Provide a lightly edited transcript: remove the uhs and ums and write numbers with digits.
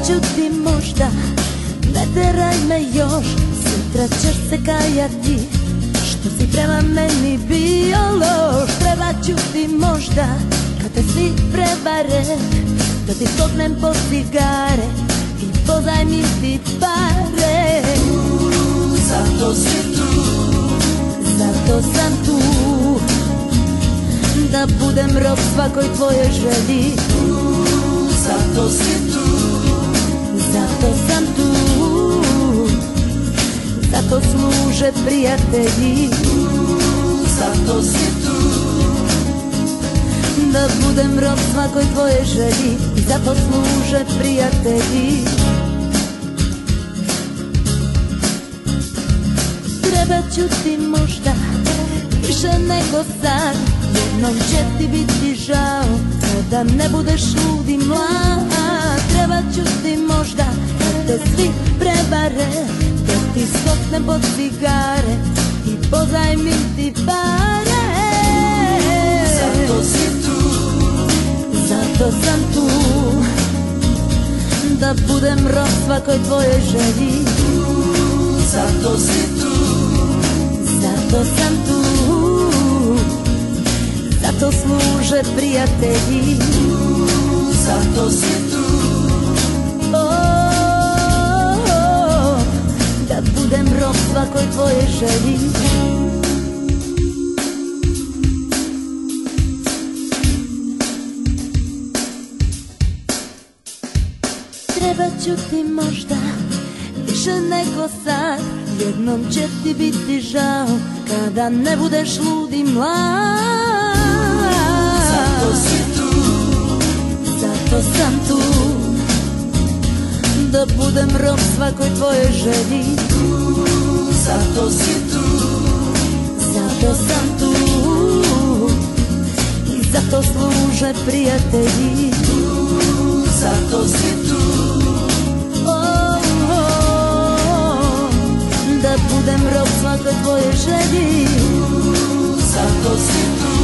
ću ti možda, ne teraj me još, sutra ćeš se kajati što si prema meni bio loš. Trebat ću ti možda, kad te svi prevare, da ti skoknem po cigare i pozajmim ti pare. Zato si tu, zato sam tu, da budem rob svakoj tvojoj želji. Zato si tu, zato sam tu, zato služe prijatelji. Zato si tu, da budem rob svakoj tvojoj želji i zato služe prijatelji. Trebat ću ti možda više nego sad, jednom će ti biti žao kada ne budeš lud i mlad. Trebat ću ti možda kad te svi prevare, da ti skoknem pod cigare i pozajmim ti pare. zato si tu, zato sam tu, da budem rob svakoj tvojoj želji. zato si tu, Zato sam tu, zato služe prijatelji. zato si tu, Da budem rob svakoj tvojoj želji. Trebat ću ti možda više nego sad, jednom će ti biti žao kada ne budeš lud i mlad. zato si tu, Zato sam tu, da budem rob svakoj tvojoj želji. zato si tu, Zato sam tu i zato služe prijatelji. zato si tu, Da budem rob svakoj tvojoj želji. zato si tu,